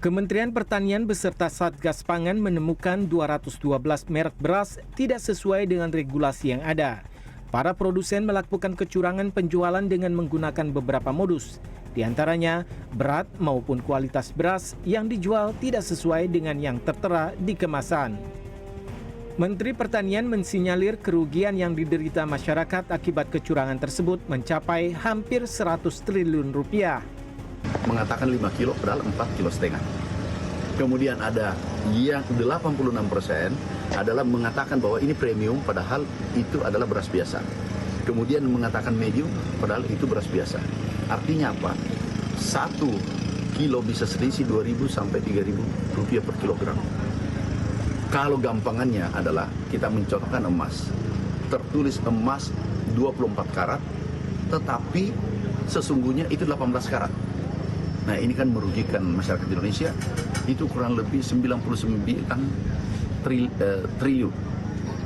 Kementerian Pertanian beserta Satgas Pangan menemukan 212 merek beras tidak sesuai dengan regulasi yang ada. Para produsen melakukan kecurangan penjualan dengan menggunakan beberapa modus. Di antaranya, berat maupun kualitas beras yang dijual tidak sesuai dengan yang tertera di kemasan. Menteri Pertanian mensinyalir kerugian yang diderita masyarakat akibat kecurangan tersebut mencapai hampir 100 triliun rupiah. Mengatakan 5 kilo padahal 4,5 kilo. Kemudian ada yang 86% adalah mengatakan bahwa ini premium padahal itu adalah beras biasa. Kemudian mengatakan medium padahal itu beras biasa. Artinya apa? 1 kilo bisa selisih 2.000 sampai 3.000 rupiah per kilogram. Kalau gampangannya adalah kita mencontohkan emas. Tertulis emas 24 karat, tetapi sesungguhnya itu 18 karat. Nah, ini kan merugikan masyarakat Indonesia, itu kurang lebih 99 triliun,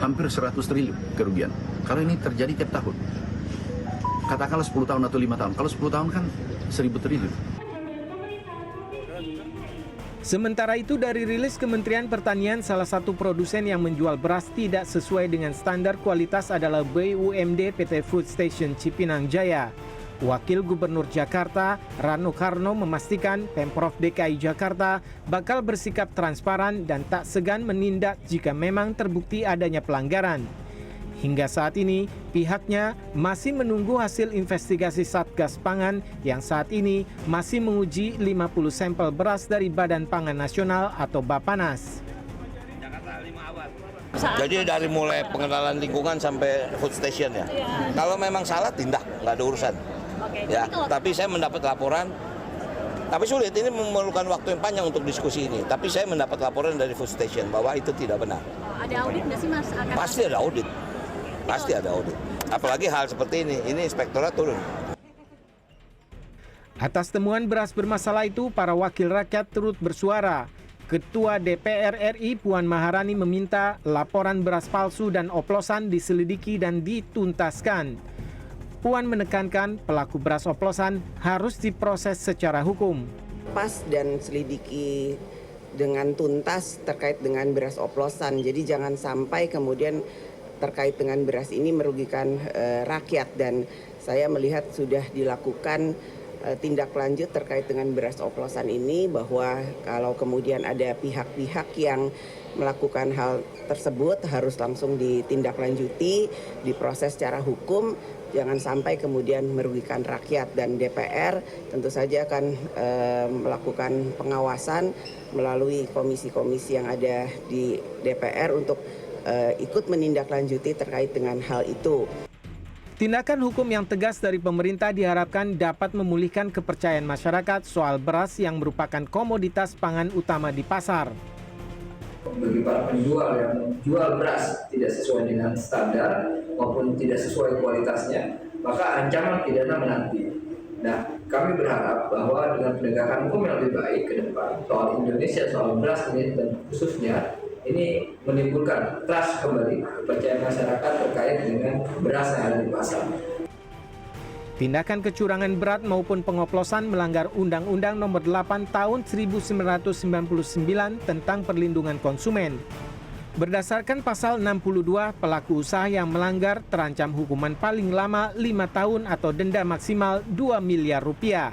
hampir 100 triliun kerugian. Kalau ini terjadi tiap tahun, katakanlah 10 tahun atau 5 tahun, kalau 10 tahun kan 1.000 triliun. Sementara itu dari rilis Kementerian Pertanian, salah satu produsen yang menjual beras tidak sesuai dengan standar kualitas adalah BUMD PT Food Station Cipinang Jaya. Wakil Gubernur Jakarta, Rano Karno memastikan Pemprov DKI Jakarta bakal bersikap transparan dan tak segan menindak jika memang terbukti adanya pelanggaran. Hingga saat ini, pihaknya masih menunggu hasil investigasi Satgas Pangan yang saat ini masih menguji 50 sampel beras dari Badan Pangan Nasional atau Bappenas. Jadi dari mulai pengenalan lingkungan sampai food station ya. Kalau memang salah tindak, nggak ada urusan. Ya, tapi saya mendapat laporan, tapi sulit, ini memerlukan waktu yang panjang untuk diskusi ini. Tapi saya mendapat laporan dari food station bahwa itu tidak benar. Ada audit nggak sih Mas? Pasti ada audit, pasti ada audit. Apalagi hal seperti ini inspektorat turun. Atas temuan beras bermasalah itu, para wakil rakyat turut bersuara. Ketua DPR RI Puan Maharani meminta laporan beras palsu dan oplosan diselidiki dan dituntaskan. Puan menekankan pelaku beras oplosan harus diproses secara hukum. Pas dan selidiki dengan tuntas terkait dengan beras oplosan. Jadi jangan sampai kemudian terkait dengan beras ini merugikan rakyat. Dan saya melihat sudah dilakukan tindak lanjut terkait dengan beras oplosan ini, bahwa kalau kemudian ada pihak-pihak yang melakukan hal tersebut harus langsung ditindaklanjuti, diproses secara hukum. Jangan sampai kemudian merugikan rakyat, dan DPR tentu saja akan melakukan pengawasan melalui komisi-komisi yang ada di DPR untuk ikut menindaklanjuti terkait dengan hal itu. Tindakan hukum yang tegas dari pemerintah diharapkan dapat memulihkan kepercayaan masyarakat soal beras yang merupakan komoditas pangan utama di pasar. Bagi para penjual yang menjual beras tidak sesuai dengan standar maupun tidak sesuai kualitasnya, maka ancaman pidana menanti. Nah, kami berharap bahwa dengan penegakan hukum yang lebih baik ke depan soal Indonesia, soal beras ini dan khususnya ini menimbulkan trust kembali, kepercayaan masyarakat terkait dengan beras yang ada di pasar. Tindakan kecurangan berat maupun pengoplosan melanggar Undang-Undang Nomor 8 Tahun 1999 tentang Perlindungan Konsumen. Berdasarkan Pasal 62, pelaku usaha yang melanggar terancam hukuman paling lama 5 tahun atau denda maksimal 2 miliar rupiah.